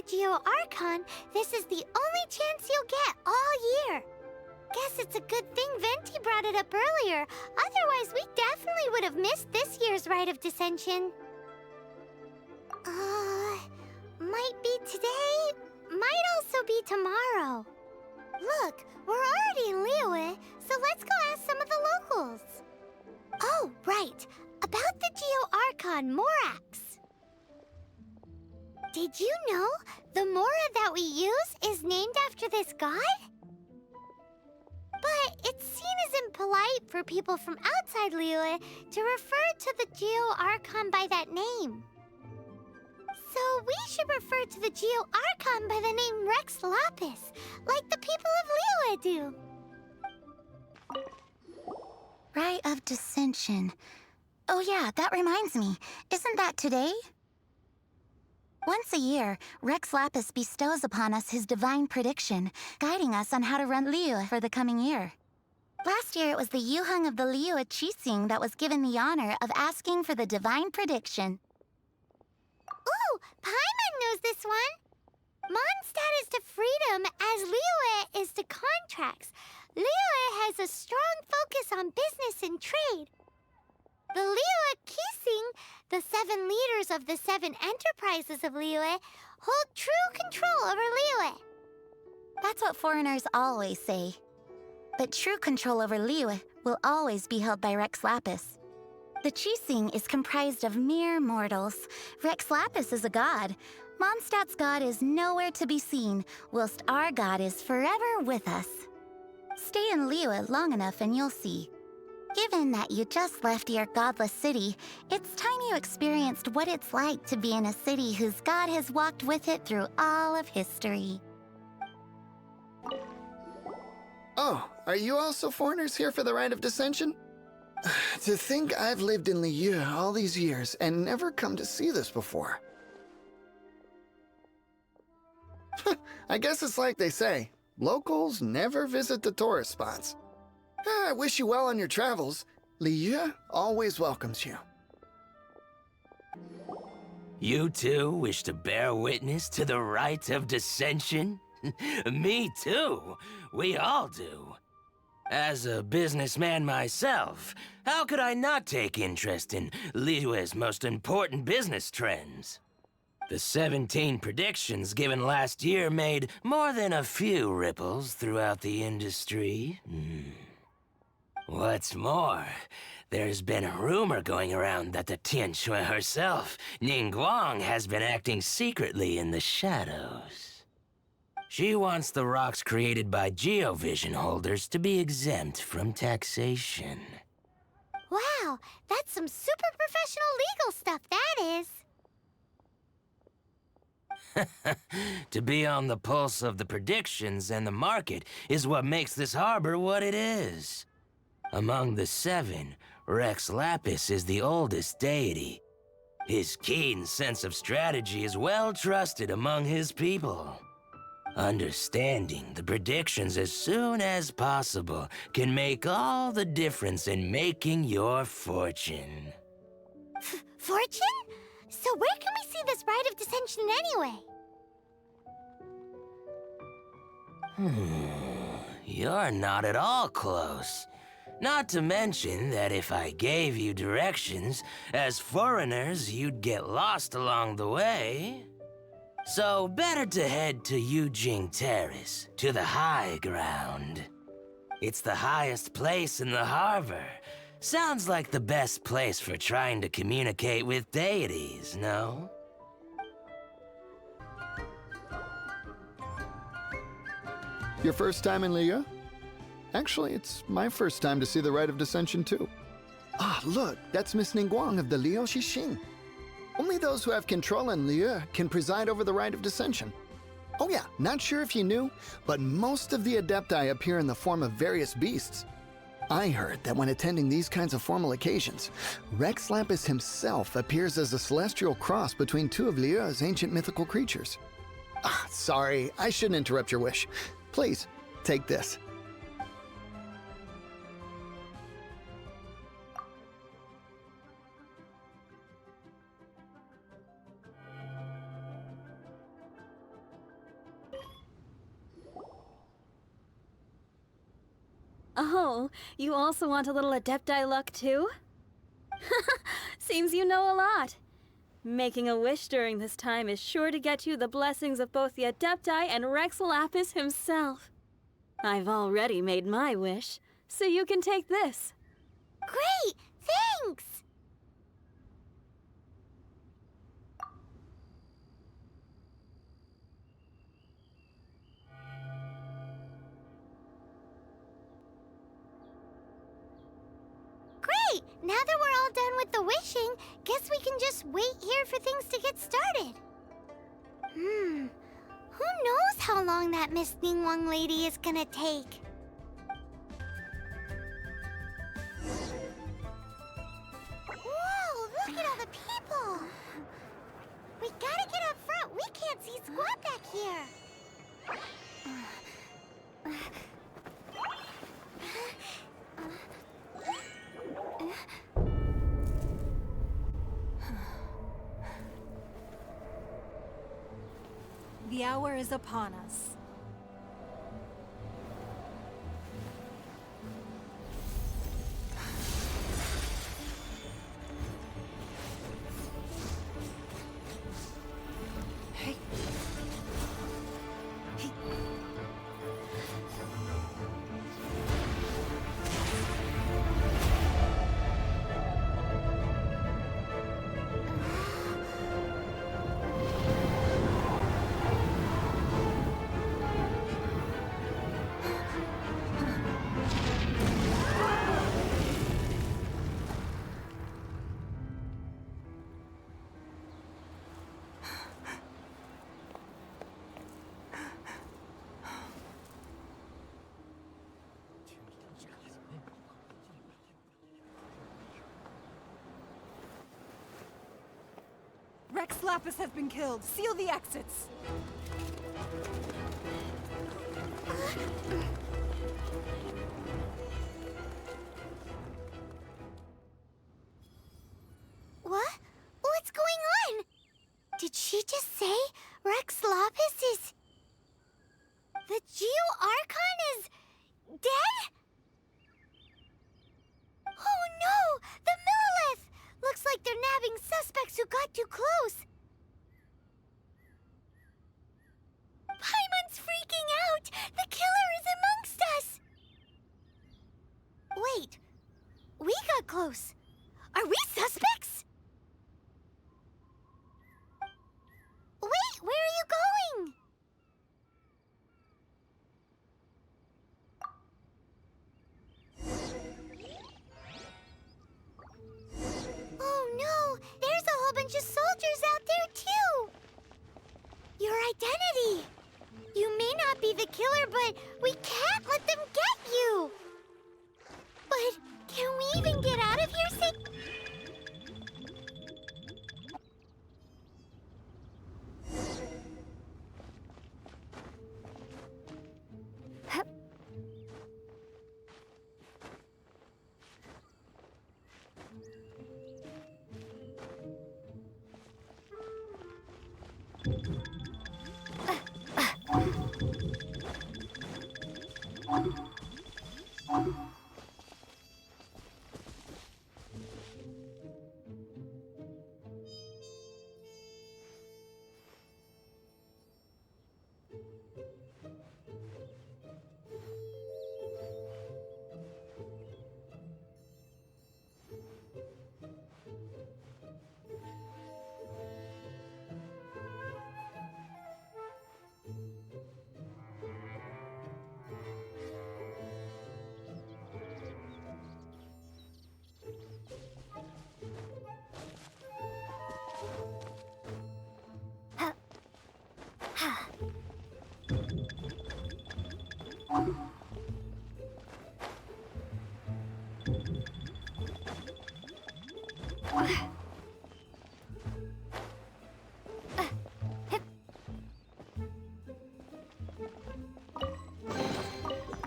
Geo Archon, this is the only chance you'll get all year. Guess it's a good thing Venti brought it up earlier. Otherwise, we definitely would have missed this year's Rite of Descension. Might be today, might also be tomorrow. Look, we're already in Liyue, so let's go ask some of the locals. Oh, right. About the Geo Archon Morax. Did you know the Mora that we use is named after this god? But it's seen as impolite for people from outside Liyue to refer to the Geo Archon by that name. So we should refer to the Geo Archon by the name Rex Lapis, like the people of Liyue do. Rite of Descension. Oh yeah, that reminds me. Isn't that today? Once a year, Rex Lapis bestows upon us his divine prediction, guiding us on how to run Liyue for the coming year. Last year, it was the Yuheng of the Liyue Qixing that was given the honor of asking for the divine prediction. Ooh, Paimon knows this one. Mondstadt is to freedom as Liyue is to contracts. Liyue has a strong focus on business and trade. The Liyue Qixing, the 7 leaders of the 7 enterprises of Liyue, hold true control over Liyue. That's what foreigners always say. But true control over Liyue will always be held by Rex Lapis. The Qixing is comprised of mere mortals. Rex Lapis is a god. Mondstadt's god is nowhere to be seen, whilst our god is forever with us. Stay in Liyue long enough and you'll see. Given that you just left your godless city, it's time you experienced what it's like to be in a city whose god has walked with it through all of history. Oh, are you also foreigners here for the Rite of Descension? To think I've lived in Liyue all these years and never come to see this before. I guess it's like they say, locals never visit the tourist spots. I wish you well on your travels. Liyue always welcomes you. You too wish to bear witness to the Rite of Descension? Me too. We all do. As a businessman myself, how could I not take interest in Liyue's most important business trends? The 17 predictions given last year made more than a few ripples throughout the industry. What's more, there's been a rumor going around that the Tianshui herself, Ninguang, has been acting secretly in the shadows. She wants the rocks created by geovision holders to be exempt from taxation. Wow, that's some super professional legal stuff, that is. To be on the pulse of the predictions and the market is what makes this harbor what it is. Among the 7, Rex Lapis is the oldest deity. His keen sense of strategy is well trusted among his people. Understanding the predictions as soon as possible can make all the difference in making your fortune. Fortune? So where can we see this Rite of Descension anyway? You're not at all close. Not to mention that if I gave you directions, as foreigners, you'd get lost along the way. So better to head to Yujing Terrace, to the high ground. It's the highest place in the harbor. Sounds like the best place for trying to communicate with deities, no? Your first time in Liyue? Actually, it's my first time to see the Rite of Descension too. Ah, look, that's Miss Ninguang of the Liyue Qixing. Only those who have control in Liyue can preside over the Rite of Descension. Oh yeah, not sure if you knew, but most of the Adepti appear in the form of various beasts. I heard that when attending these kinds of formal occasions, Rex Lapis himself appears as a celestial cross between 2 of Liyue's ancient mythical creatures. Ah, sorry, I shouldn't interrupt your wish. Please, take this. Oh, you also want a little Adepti luck too? Seems you know a lot. Making a wish during this time is sure to get you the blessings of both the Adepti and Rex Lapis himself. I've already made my wish, so you can take this. Great! Thanks! Great! Now that we're all done with the wishing, guess we can just wait here for things to get started. Who knows how long that Miss Ninguang lady is gonna take? Whoa, look at all the people! We gotta get up front. We can't see squat back here. The hour is upon us. Rex Lapis has been killed. Seal the exits. What? What's going on? Did she just say Rex Lapis is... The Geo Archon is... dead? Oh no! The Monolith! Looks like they're nabbing suspects who got too close. Paimon's freaking out! The killer is amongst us! Wait. We got close. Are we suspects? Wait, where are you going? Oh no, there's a whole bunch of soldiers out there too. Your identity. You may not be the killer, but we can't let them get you. But can we even get out of here safe?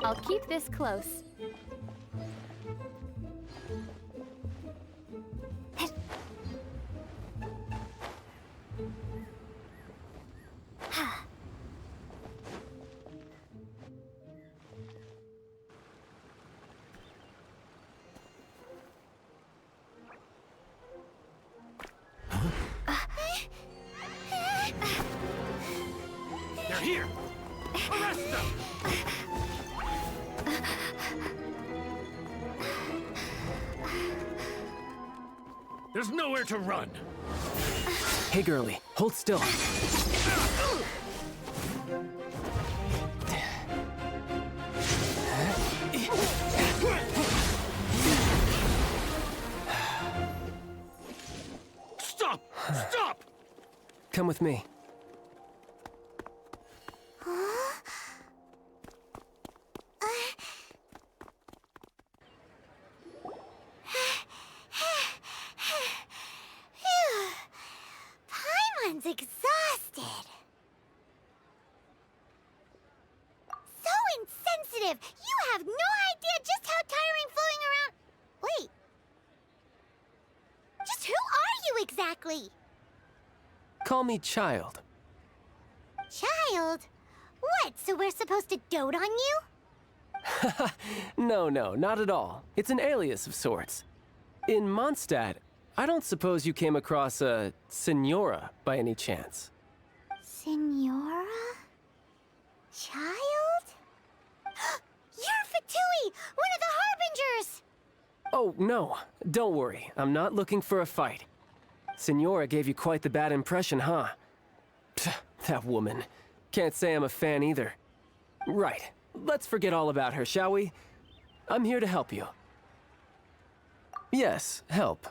I'll keep this close. They're here! Arrest them! There's nowhere to run! Hey, girlie, hold still. Stop! Stop! Come with me. Paimon's exhausted. So insensitive! You have no idea just how tiring floating around... Wait. Just who are you exactly? Call me Childe. Child? What, so we're supposed to dote on you? No, not at all. It's an alias of sorts. In Mondstadt, I don't suppose you came across a Senora by any chance. Senora? Child? You're Fatui, one of the Harbingers! Oh, no. Don't worry. I'm not looking for a fight. Senora gave you quite the bad impression, huh? Pfft, that woman. Can't say I'm a fan either. Right. Let's forget all about her, shall we? I'm here to help you. Yes, help.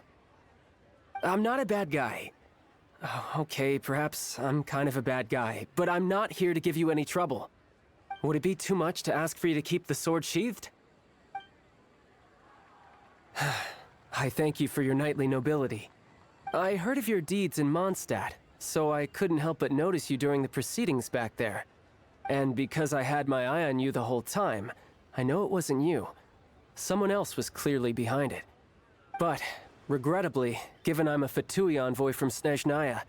I'm not a bad guy. Oh, okay, perhaps I'm kind of a bad guy, but I'm not here to give you any trouble. Would it be too much to ask for you to keep the sword sheathed? I thank you for your knightly nobility. I heard of your deeds in Mondstadt, so I couldn't help but notice you during the proceedings back there. And because I had my eye on you the whole time, I know it wasn't you. Someone else was clearly behind it. But, regrettably, given I'm a Fatui envoy from Snezhnaya,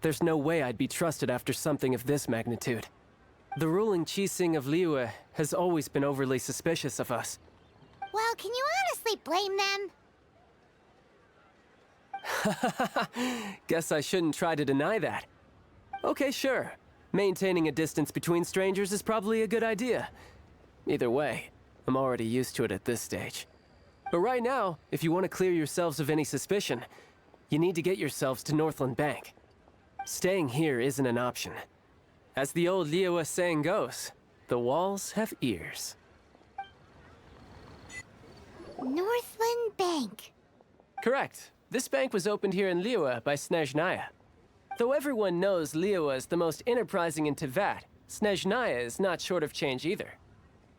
there's no way I'd be trusted after something of this magnitude. The ruling Qixing of Liyue has always been overly suspicious of us. Well, can you honestly blame them? Guess I shouldn't try to deny that. Okay, sure. Maintaining a distance between strangers is probably a good idea. Either way, I'm already used to it at this stage. But right now, if you want to clear yourselves of any suspicion, you need to get yourselves to Northland Bank. Staying here isn't an option. As the old Liyue saying goes, the walls have ears. Northland Bank. Correct. This bank was opened here in Liyue by Snezhnaya. Though everyone knows Liyue is the most enterprising in Teyvat, Snezhnaya is not short of change either.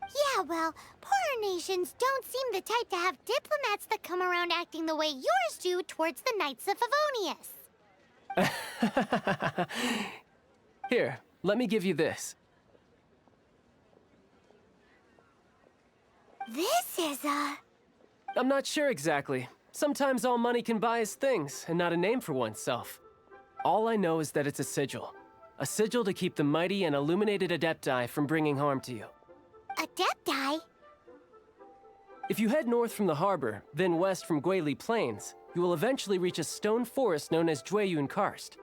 Yeah, well, poorer nations don't seem the type to have diplomats that come around acting the way yours do towards the Knights of Favonius. Here, let me give you this. This is a... I'm not sure exactly. Sometimes all money can buy is things, and not a name for oneself. All I know is that it's a sigil. A sigil to keep the mighty and illuminated Adepti from bringing harm to you. Adepti? If you head north from the harbor, then west from Guili Plains, you will eventually reach a stone forest known as Jueyun Karst.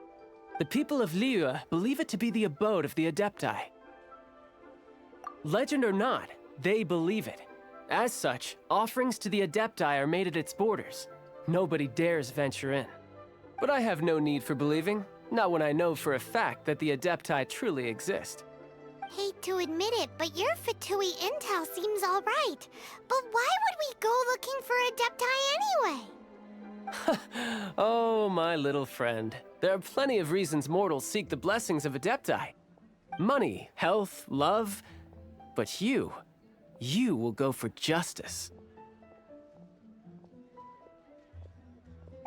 The people of Liyue believe it to be the abode of the Adepti. Legend or not, they believe it. As such, offerings to the Adepti are made at its borders. Nobody dares venture in. But I have no need for believing, not when I know for a fact that the Adepti truly exist. Hate to admit it, but your Fatui intel seems all right. But why would we go looking for Adepti anyway? Oh, my little friend. There are plenty of reasons mortals seek the blessings of Adepti. Money, health, love. But you will go for justice.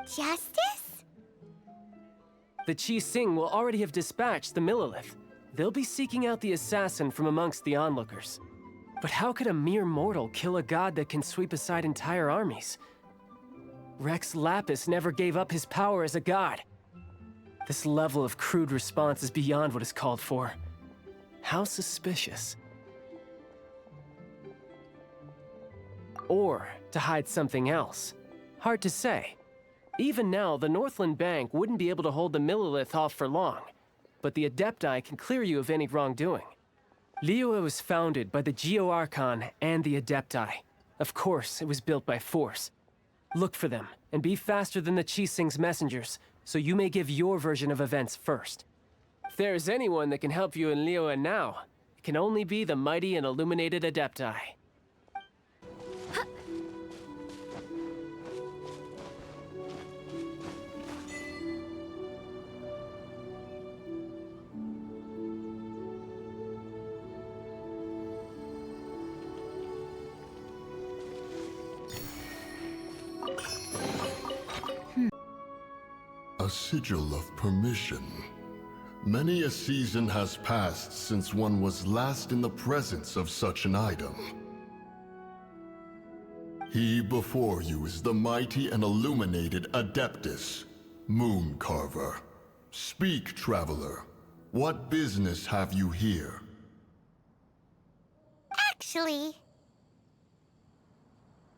Justice? The Qixing will already have dispatched the Monoliths. They'll be seeking out the assassin from amongst the onlookers. But how could a mere mortal kill a god that can sweep aside entire armies? Rex Lapis never gave up his power as a god. This level of crude response is beyond what is called for. How suspicious. Or to hide something else. Hard to say. Even now, the Northland Bank wouldn't be able to hold the Monolith off for long. but the Adepti can clear you of any wrongdoing. Liyue was founded by the Geo Archon and the Adepti. Of course, it was built by force. Look for them, and be faster than the Qixing's messengers, so you may give your version of events first. If there is anyone that can help you in Liyue now, it can only be the mighty and illuminated Adepti. A sigil of permission. Many a season has passed since one was last in the presence of such an item. He before you is the mighty and illuminated Adeptus, Moon Carver. Speak, traveler. What business have you here? Actually,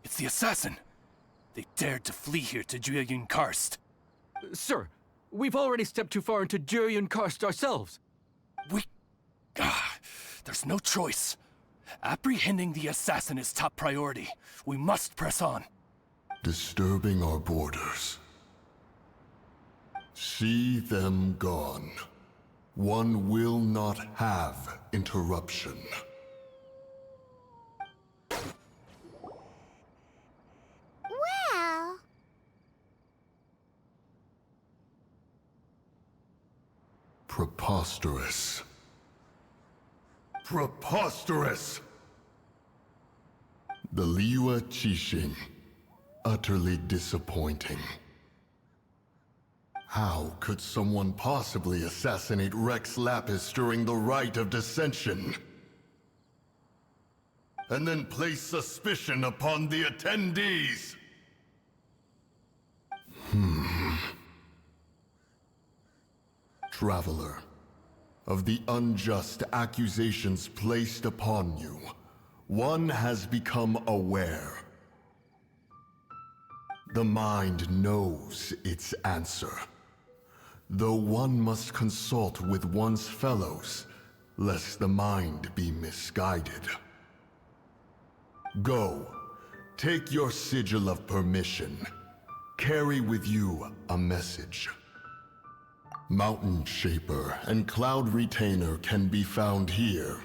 It's the assassin! They dared to flee here to Jueyun Karst. Sir, we've already stepped too far into Jueyun Karst ourselves. There's no choice. Apprehending the assassin is top priority. We must press on. Disturbing our borders. See them gone. One will not have interruption. well, Preposterous. Preposterous! The Liyue Qixing. Utterly disappointing. How could someone possibly assassinate Rex Lapis during the Rite of Descension? And then place suspicion upon the attendees? Traveler, of the unjust accusations placed upon you, one has become aware. The mind knows its answer, though one must consult with one's fellows, lest the mind be misguided. Go, take your sigil of permission. Carry with you a message. Mountain Shaper and Cloud Retainer can be found here.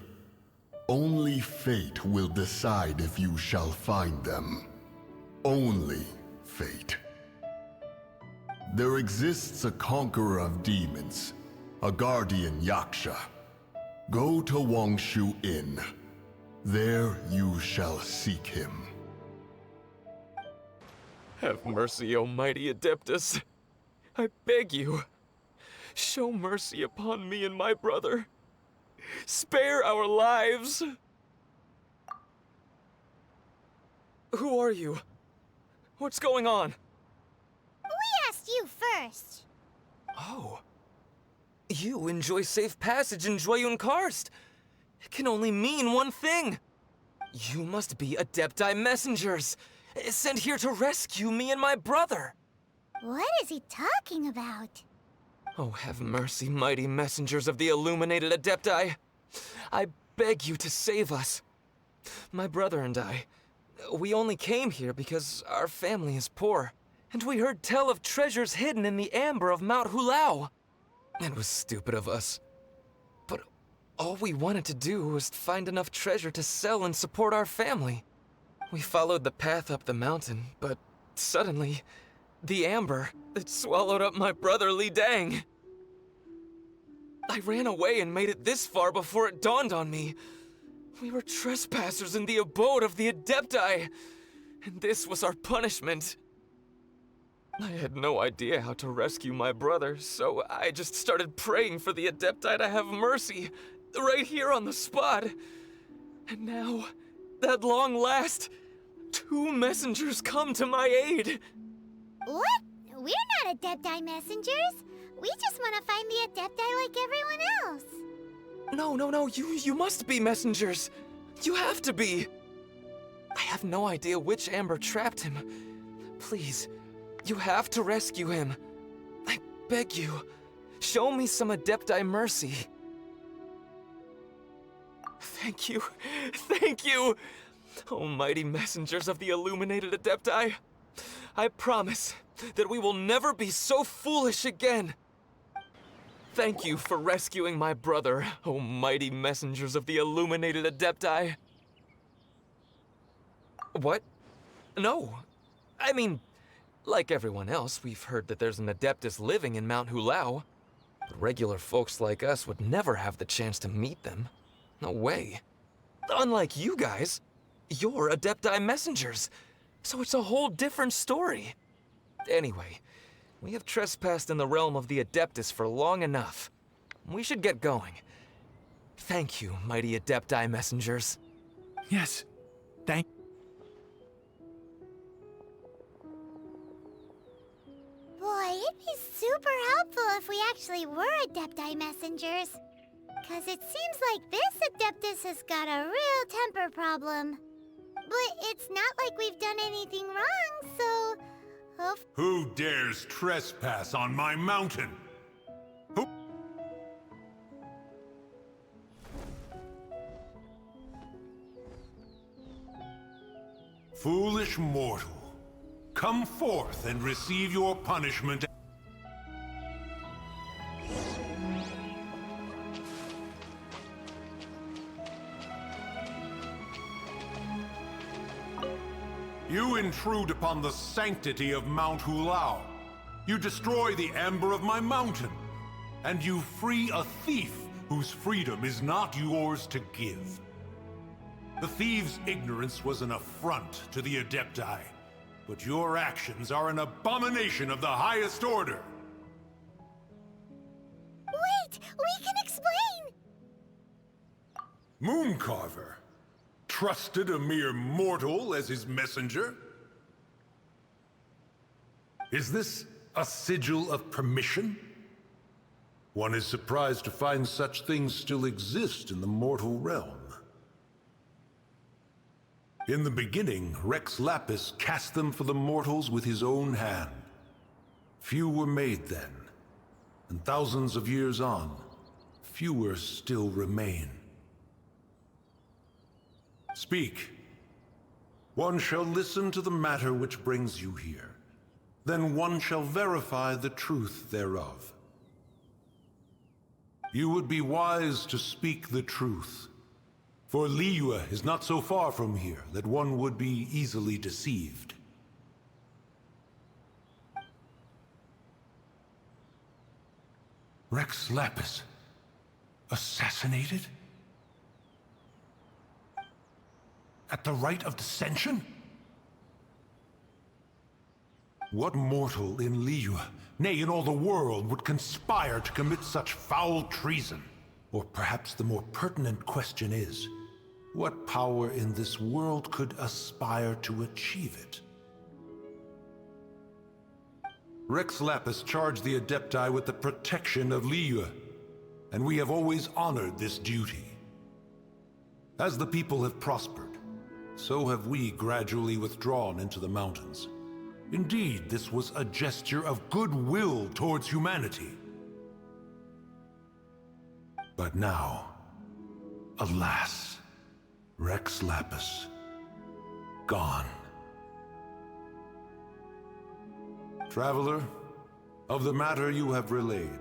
Only fate will decide if you shall find them. Only fate. There exists a conqueror of demons, a guardian Yaksha. Go to Wangshu Inn. There you shall seek him. Have mercy, O mighty Adeptus. I beg you. Show mercy upon me and my brother. Spare our lives. Who are you? What's going on? we asked you first. Oh. You enjoy safe passage in Jueyun Karst. It can only mean one thing. You must be Adepti messengers, sent here to rescue me and my brother. What is he talking about? Oh, have mercy, mighty messengers of the illuminated Adepti. I beg you to save us. My brother and I, we only came here because our family is poor, and we heard tell of treasures hidden in the amber of Mount Hulao. It was stupid of us. But all we wanted to do was find enough treasure to sell and support our family. We followed the path up the mountain, but suddenly, the amber, it swallowed up my brother Li Dang. I ran away and made it this far before it dawned on me. We were trespassers in the abode of the Adepti, and this was our punishment. I had no idea how to rescue my brother, so I just started praying for the Adepti to have mercy, right here on the spot. And now, at long last, 2 messengers come to my aid. What? We're not Adepti messengers. We just want to find the Adepti like everyone else. No, you must be messengers. You have to be. I have no idea which amber trapped him. Please, you have to rescue him. I beg you. Show me some Adepti mercy. Thank you. Thank you! Oh, mighty messengers of the illuminated Adepti. I promise that we will never be so foolish again. Thank you for rescuing my brother, oh mighty messengers of the illuminated Adepti. What? No. I mean, like everyone else, we've heard that there's an Adeptus living in Mount Hulao. But regular folks like us would never have the chance to meet them. No way. Unlike you guys, you're Adepti messengers, so it's a whole different story. Anyway, we have trespassed in the realm of the Adeptus for long enough. We should get going. Thank you, mighty Adepti messengers. Yes, thank... Boy, it'd be super helpful if we actually were Adepti messengers. Because it seems like this Adeptus has got a real temper problem. But it's not like we've done anything wrong, so... Who dares trespass on my mountain? Who? Foolish mortal, come forth and receive your punishment. You intrude upon the sanctity of Mount Hulao. You destroy the amber of my mountain. And you free a thief whose freedom is not yours to give. The thief's ignorance was an affront to the Adepti, but your actions are an abomination of the highest order. Wait! We can explain! Mooncarver trusted a mere mortal as his messenger? Is this a sigil of permission? One is surprised to find such things still exist in the mortal realm. In the beginning, Rex Lapis cast them for the mortals with his own hand. Few were made then, and thousands of years on, fewer still remain. Speak. One shall listen to the matter which brings you here. Then one shall verify the truth thereof. You would be wise to speak the truth. For Liyue is not so far from here that one would be easily deceived. Rex Lapis assassinated? At the Rite of Descension? What mortal in Liyue, nay, in all the world, would conspire to commit such foul treason? Or perhaps the more pertinent question is, what power in this world could aspire to achieve it? Rex Lapis charged the Adepti with the protection of Liyue, and we have always honored this duty. As the people have prospered, so have we gradually withdrawn into the mountains. Indeed, this was a gesture of goodwill towards humanity. But now, alas, Rex Lapis, gone. Traveler, of the matter you have relayed,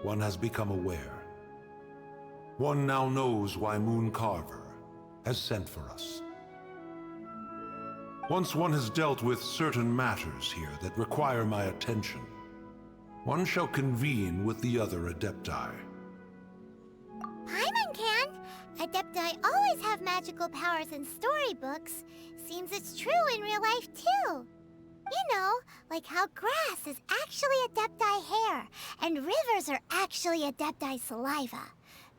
one has become aware. One now knows why Mooncarver has sent for us. Once one has dealt with certain matters here that require my attention, one shall convene with the other Adepti. Paimon can! Adepti always have magical powers in storybooks. Seems it's true in real life, too. You know, like how grass is actually Adepti hair, and rivers are actually Adepti saliva.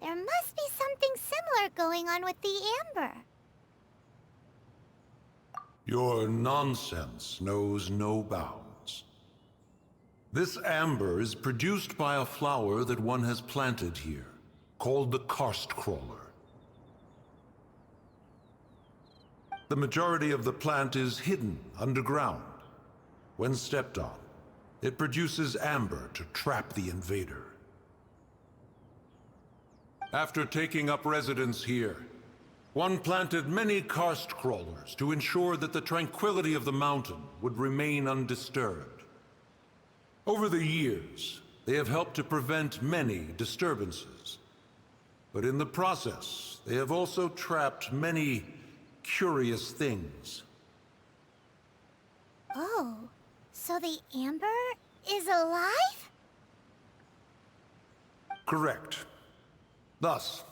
There must be something similar going on with the amber. Your nonsense knows no bounds. This amber is produced by a flower that one has planted here, called the karst crawler. The majority of the plant is hidden underground. When stepped on, it produces amber to trap the invader. After taking up residence here, one planted many karst crawlers to ensure that the tranquility of the mountain would remain undisturbed. Over the years, they have helped to prevent many disturbances. But in the process, they have also trapped many curious things. Oh, so the amber is alive? Correct. Thus,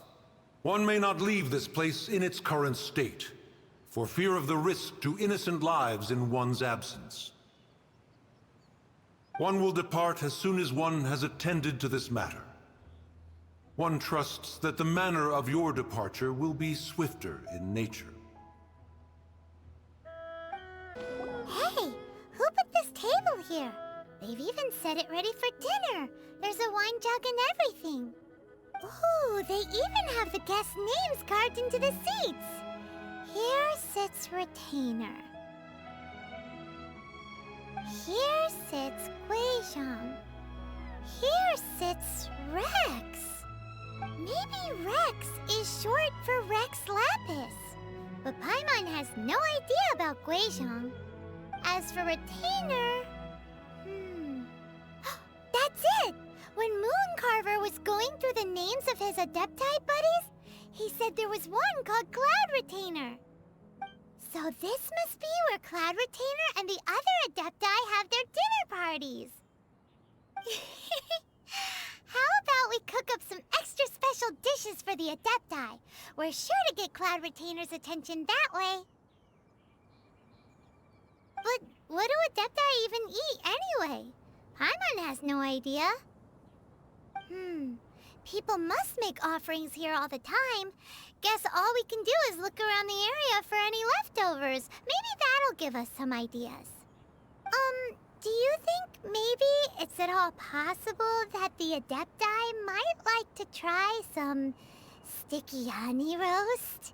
one may not leave this place in its current state, for fear of the risk to innocent lives in one's absence. One will depart as soon as one has attended to this matter. One trusts that the manner of your departure will be swifter in nature. Hey, who put this table here? They've even set it ready for dinner. There's a wine jug and everything. Ooh, they even have the guests' names carved into the seats. Here sits Retainer. Here sits Guizhong. Here sits Rex. Maybe Rex is short for Rex Lapis. But Paimon has no idea about Guizhong. As for Retainer... That's it! When Mooncarver was going through the names of his Adepti buddies, he said there was one called Cloud Retainer. So this must be where Cloud Retainer and the other Adepti have their dinner parties. How about we cook up some extra special dishes for the Adepti? We're sure to get Cloud Retainer's attention that way. But what do Adepti even eat anyway? Paimon has no idea. People must make offerings here all the time. Guess all we can do is look around the area for any leftovers. Maybe that'll give us some ideas. Do you think maybe it's at all possible that the Adepti might like to try some sticky honey roast?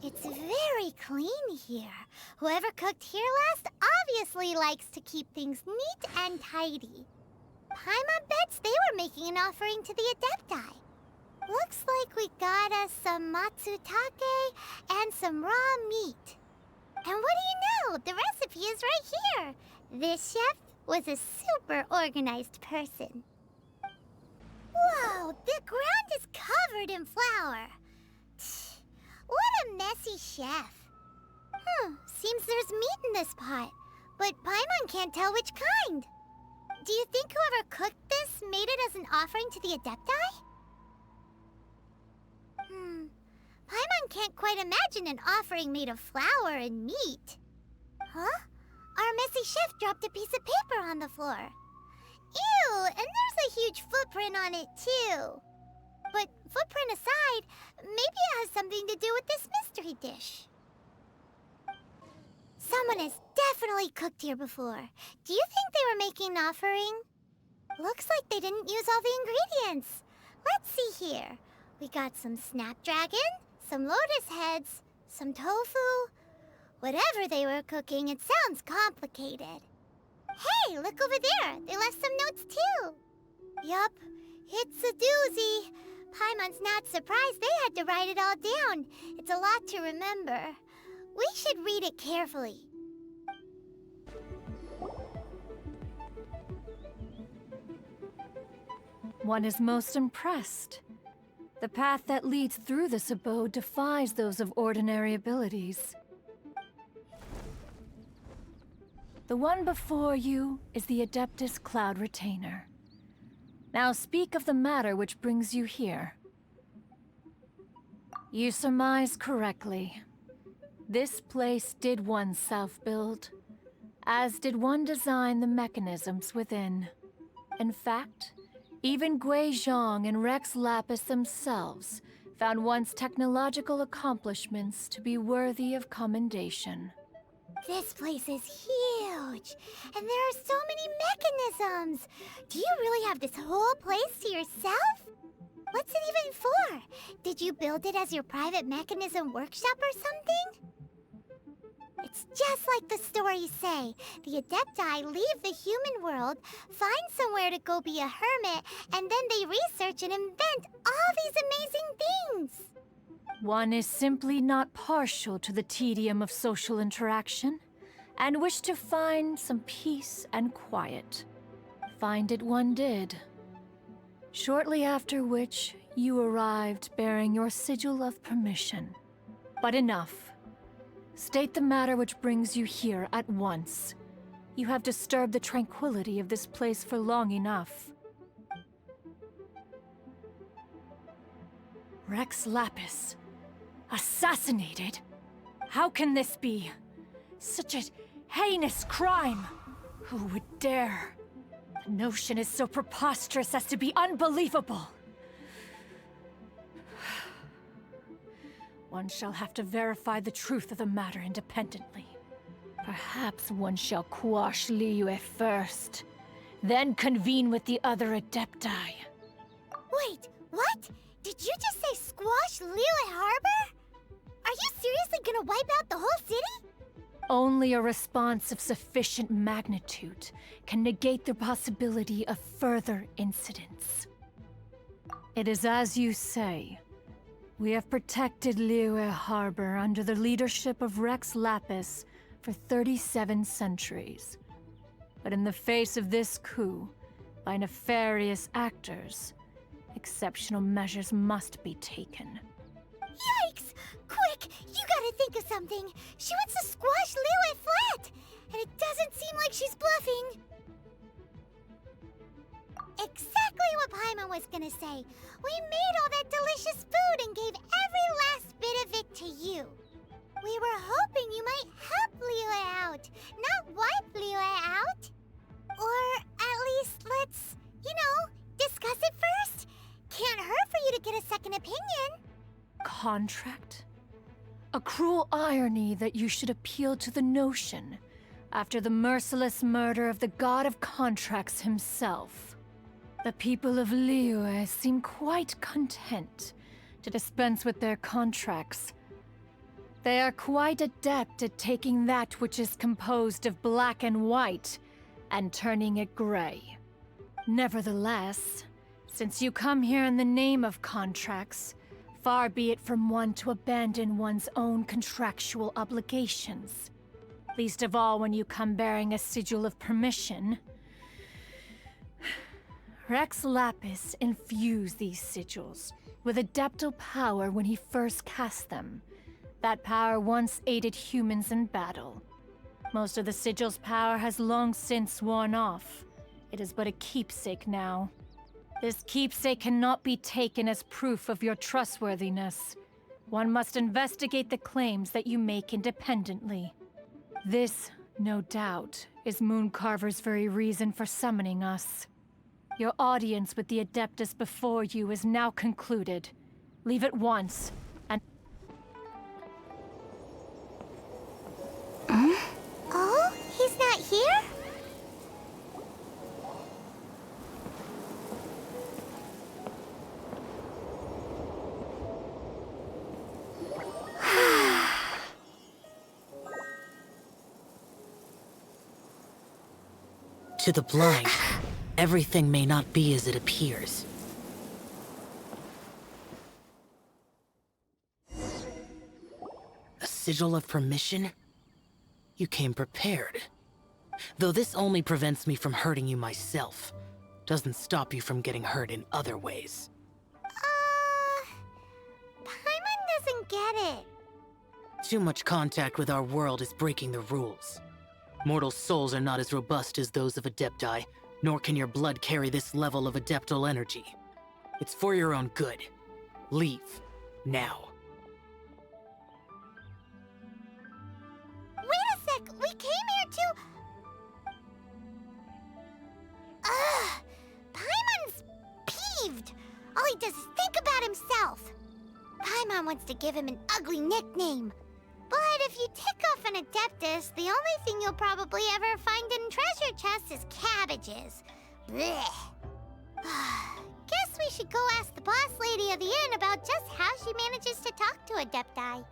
It's very clean here. Whoever cooked here last obviously likes to keep things neat and tidy. Paimon bets they were making an offering to the Adepti. Looks like we got us some matsutake and some raw meat. And what do you know? The recipe is right here. This chef was a super organized person. Whoa, the ground is covered in flour. What a messy chef. Seems there's meat in this pot, but Paimon can't tell which kind. Do you think whoever cooked this made it as an offering to the Adepti? Paimon can't quite imagine an offering made of flour and meat. Huh? Our messy chef dropped a piece of paper on the floor. Ew, and there's a huge footprint on it too. But footprint aside, maybe it has something to do with this mystery dish. Someone has definitely cooked here before. Do you think they were making an offering? Looks like they didn't use all the ingredients. Let's see here. We got some snapdragon, some lotus heads, some tofu. Whatever they were cooking, it sounds complicated. Hey, look over there. They left some notes too. Yup, it's a doozy. Paimon's not surprised they had to write it all down. It's a lot to remember. We should read it carefully. One is most impressed. The path that leads through this abode defies those of ordinary abilities. The one before you is the Adeptus Cloud Retainer. Now speak of the matter which brings you here. You surmise correctly. This place did one self-build, as did one design the mechanisms within. In fact, even Guizhong and Rex Lapis themselves found one's technological accomplishments to be worthy of commendation. This place is huge, and there are so many mechanisms. Do you really have this whole place to yourself? What's it even for? Did you build it as your private mechanism workshop or something? It's just like the stories say. The Adepti leave the human world, find somewhere to go be a hermit, and then they research and invent all these amazing things. One is simply not partial to the tedium of social interaction, and wished to find some peace and quiet. Find it one did. Shortly after which, you arrived bearing your sigil of permission. But enough. State the matter which brings you here at once. You have disturbed the tranquility of this place for long enough. Rex Lapis. Assassinated? How can this be? Such a heinous crime! Who would dare? The notion is so preposterous as to be unbelievable. One shall have to verify the truth of the matter independently. Perhaps one shall quash Liyue first, then convene with the other Adepti. Wait, what? Did you just say squash Liyue Harbor? Are you seriously gonna wipe out the whole city? Only a response of sufficient magnitude can negate the possibility of further incidents. It is as you say. We have protected Liyue Harbor under the leadership of Rex Lapis for 37 centuries. But in the face of this coup, by nefarious actors, exceptional measures must be taken. Yikes! Quick! You gotta think of something! She wants to squash Liyue flat! And it doesn't seem like she's bluffing! Exactly what Paimon was gonna say! We made all that delicious food and gave every last bit of it to you! We were hoping you might help Liyue out, not wipe Liyue out! Or at least let's, discuss it first! Can't hurt for you to get a second opinion! Contract? A cruel irony that you should appeal to the notion after the merciless murder of the god of contracts himself. The people of Liyue seem quite content to dispense with their contracts. They are quite adept at taking that which is composed of black and white and turning it gray. Nevertheless, since you come here in the name of contracts, far be it from one to abandon one's own contractual obligations. Least of all when you come bearing a sigil of permission. Rex Lapis infused these sigils with adeptal power when he first cast them. That power once aided humans in battle. Most of the sigil's power has long since worn off. It is but a keepsake now. This keepsake cannot be taken as proof of your trustworthiness. One must investigate the claims that you make independently. This, no doubt, is Mooncarver's very reason for summoning us. Your audience with the Adeptus before you is now concluded. Leave at once, and... Oh? He's not here? To the blind, everything may not be as it appears. A sigil of permission? You came prepared. Though this only prevents me from hurting you myself, doesn't stop you from getting hurt in other ways. Paimon doesn't get it. Too much contact with our world is breaking the rules. Mortal souls are not as robust as those of Adepti, nor can your blood carry this level of adeptal energy. It's for your own good. Leave. Now. Wait a sec! We came here to... Ugh! Paimon's peeved! All he does is think about himself! Paimon wants to give him an ugly nickname. But if you tick off an Adeptus, the only thing you'll probably ever find in treasure chests is cabbages. Blech. Guess we should go ask the boss lady of the inn about just how she manages to talk to Adepti.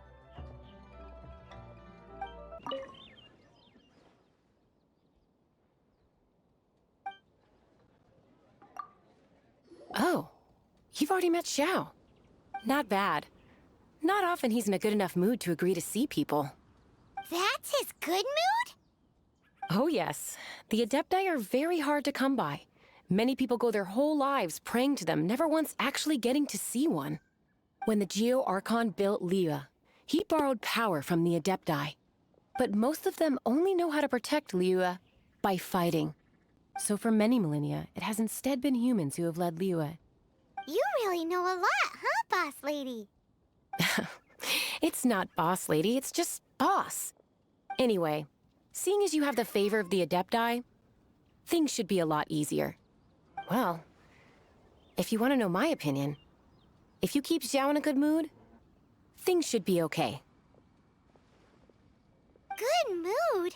Oh, you've already met Xiao. Not bad. Not often he's in a good enough mood to agree to see people. That's his good mood? Oh yes. The Adepti are very hard to come by. Many people go their whole lives praying to them, never once actually getting to see one. When the Geo Archon built Liyue, he borrowed power from the Adepti. But most of them only know how to protect Liyue by fighting. So for many millennia, it has instead been humans who have led Liyue. You really know a lot, huh, boss lady? It's not boss lady, it's just boss. Anyway, seeing as you have the favor of the Adepti, things should be a lot easier. Well, if you want to know my opinion, if you keep Xiao in a good mood, things should be okay. Good mood?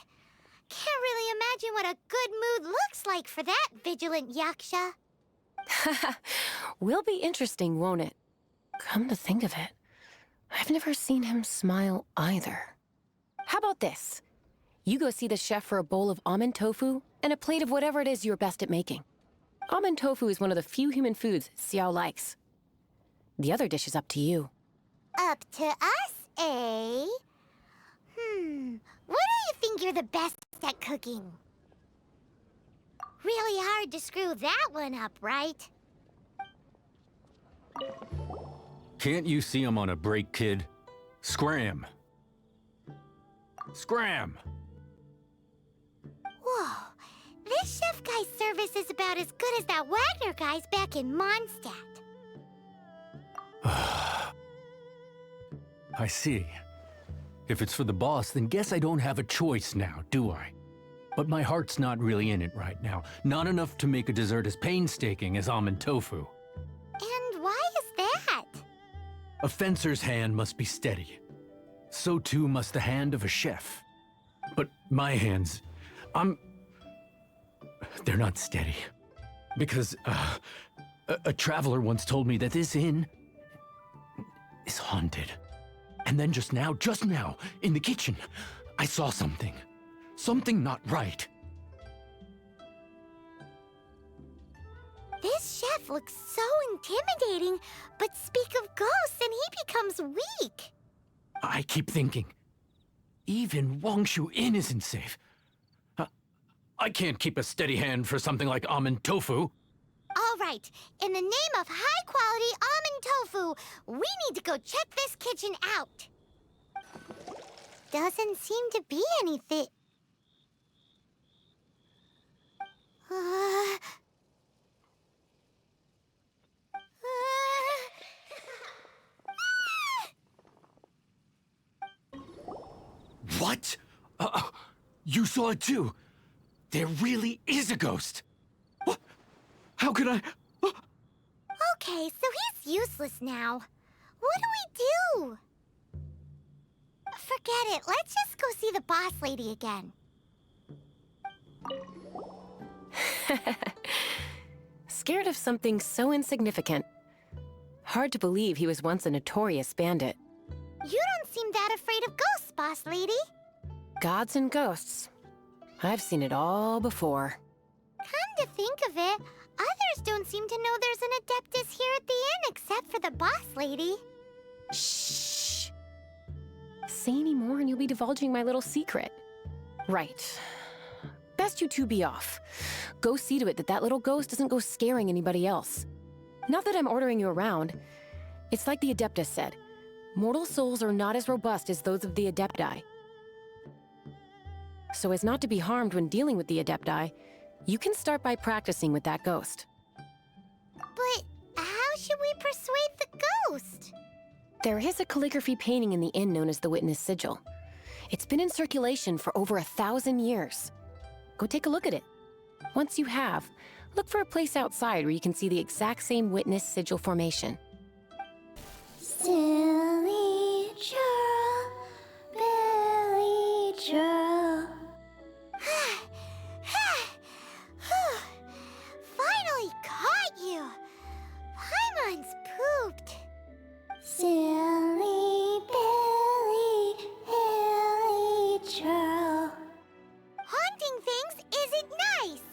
Can't really imagine what a good mood looks like for that vigilant yaksha. Will be interesting, won't it? Come to think of it, I've never seen him smile either. How about this? You go see the chef for a bowl of almond tofu and a plate of whatever it is you're best at making. Almond tofu is one of the few human foods Xiao likes. The other dish is up to you. Up to us, eh? What do you think you're the best at cooking? Really hard to screw that one up, right? Can't you see I'm on a break, kid? Scram! Scram! Whoa, this chef guy's service is about as good as that Wagner guy's back in Mondstadt. I see. If it's for the boss, then guess I don't have a choice now, do I? But my heart's not really in it right now. Not enough to make a dessert as painstaking as almond tofu. And why is that? A fencer's hand must be steady. So too must the hand of a chef. But my hands, they're not steady. Because, a traveler once told me that this inn is haunted. And then just now, in the kitchen, I saw something. Something not right. This chef looks so intimidating, but speak of ghosts and he becomes weak. I keep thinking, even Wangshu Inn isn't safe. I can't keep a steady hand for something like almond tofu. All right, in the name of high-quality almond tofu, we need to go check this kitchen out. Doesn't seem to be anything. What? You saw it too? There really is a ghost. What? How could I? Okay, so he's useless now. What do we do? Forget it. Let's just go see the boss lady again. Scared of something so insignificant. Hard to believe he was once a notorious bandit. You don't seem that afraid of ghosts, boss lady. Gods and ghosts. I've seen it all before. Come to think of it, others don't seem to know there's an Adeptus here at the inn except for the boss lady. Shh. Say any more and you'll be divulging my little secret. Right. Best you two be off. Go see to it that that little ghost doesn't go scaring anybody else. Not that I'm ordering you around. It's like the Adeptus said. Mortal souls are not as robust as those of the Adepti. So as not to be harmed when dealing with the Adepti, you can start by practicing with that ghost. But how should we persuade the ghost? There is a calligraphy painting in the inn known as the Witness Sigil. It's been in circulation for over 1,000 years. Go take a look at it. Once you have, look for a place outside where you can see the exact same Witness Sigil formation. Silly churl, Billy churl. Finally caught you! Paimon's pooped. Silly Billy, Billy churl. Haunting things isn't nice.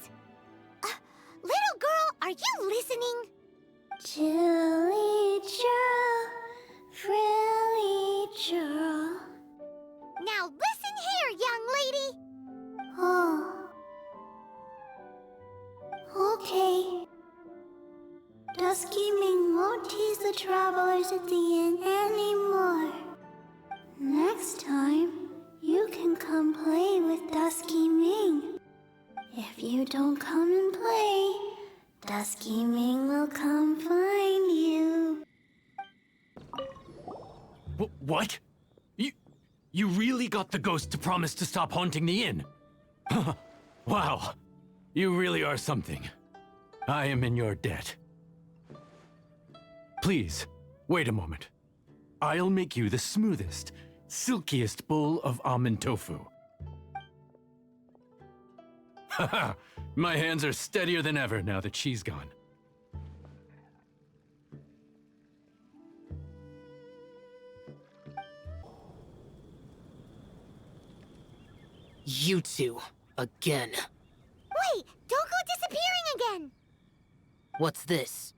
Little girl, are you listening? Chilly churl, frilly churl. Now listen here, young lady. Oh. Okay. Dusky Ming won't tease the travelers at the inn anymore. Next time, you can come play with Dusky Ming. If you don't come and play, Dusky Ming will come find you. What? You really got the ghost to promise to stop haunting the inn? Wow. You really are something. I am in your debt. Please, wait a moment. I'll make you the smoothest, silkiest bowl of almond tofu. Haha, my hands are steadier than ever now that she's gone. You two, again. Wait, don't go disappearing again. What's this?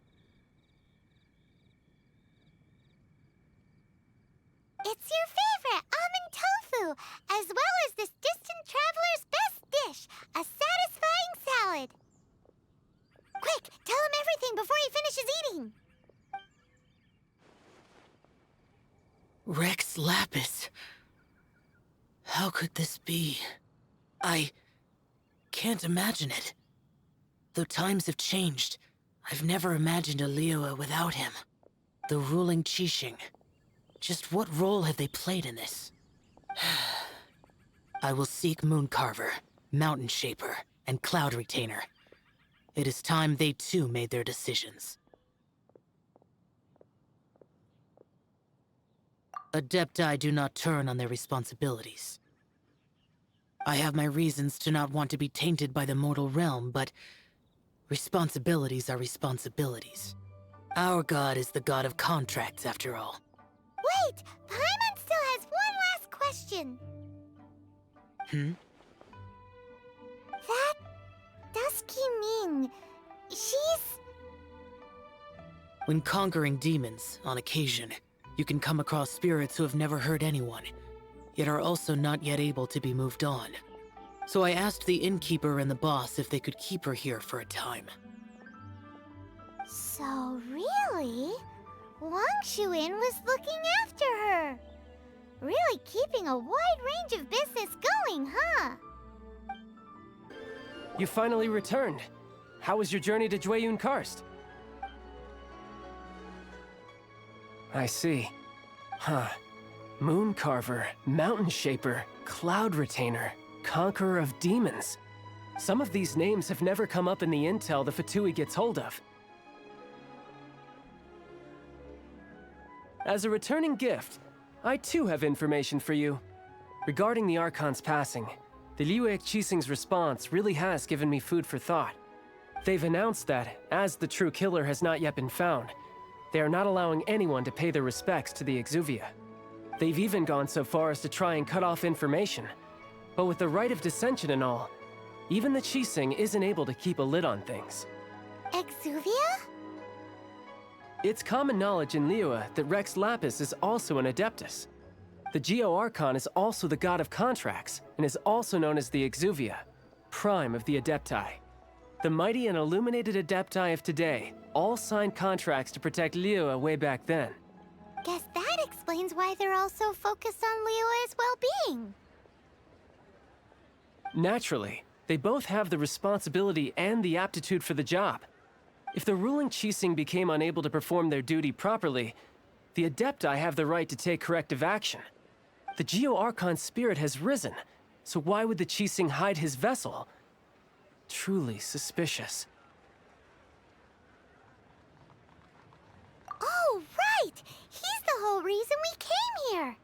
It's your favorite almond tofu, as well as this distant traveler's best dish, a satisfying salad. Quick, tell him everything before he finishes eating. Rex Lapis. How could this be? I can't imagine it. Though times have changed, I've never imagined a Liyue without him. The ruling Qixing. Just what role have they played in this? I will seek Mooncarver, Mountain Shaper, and Cloud Retainer. It is time they too made their decisions. Adepti do not turn on their responsibilities. I have my reasons to not want to be tainted by the mortal realm, but responsibilities are responsibilities. Our god is the god of contracts, after all. Wait! Paimon still has one last question. That Dusky Ming, she's... When conquering demons, on occasion, you can come across spirits who have never hurt anyone, yet are also not yet able to be moved on. So I asked the innkeeper and the boss if they could keep her here for a time. So really, Wangshu Inn was looking after her. Really keeping a wide range of business going, huh? You finally returned. How was your journey to Jueyun Karst? I see. Huh. Mooncarver, Mountain Shaper, Cloud Retainer, Conqueror of Demons. Some of these names have never come up in the intel the Fatui gets hold of. As a returning gift, I too have information for you. Regarding the Archon's passing, the Liyue Qixing's response really has given me food for thought. They've announced that, as the true killer has not yet been found, they are not allowing anyone to pay their respects to the Exuvia. They've even gone so far as to try and cut off information. But with the Rite of Descension and all, even the Qixing isn't able to keep a lid on things. Exuvia? It's common knowledge in Liyue that Rex Lapis is also an Adeptus. The Geo Archon is also the god of contracts, and is also known as the Exuvia, prime of the Adepti. The mighty and illuminated Adepti of today all signed contracts to protect Liyue way back then. Guess that explains why they're all so focused on Liyue's well-being. Naturally, they both have the responsibility and the aptitude for the job. If the ruling Qixing became unable to perform their duty properly, the Adepti have the right to take corrective action. The Geo Archon's spirit has risen, so why would the Qixing hide his vessel? Truly suspicious. Oh, right! He's the whole reason we came here!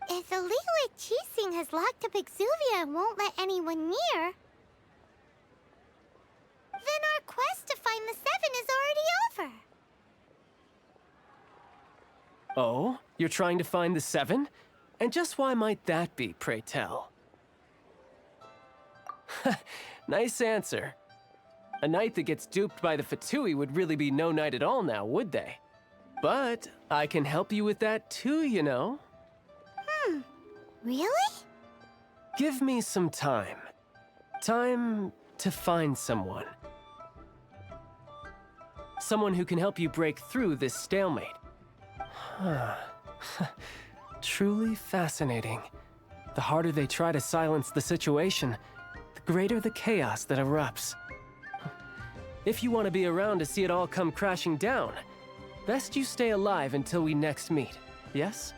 If the Liyue Qixing has locked up Exuvia and won't let anyone near, then our quest to find the Seven is already over. Oh? You're trying to find the Seven? And just why might that be, pray tell? Nice answer. A knight that gets duped by the Fatui would really be no knight at all now, would they? But I can help you with that too, you know. Really? Give me some time. Time to find someone. Someone who can help you break through this stalemate. Truly fascinating. The harder they try to silence the situation, the greater the chaos that erupts. If you want to be around to see it all come crashing down, best you stay alive until we next meet, yes?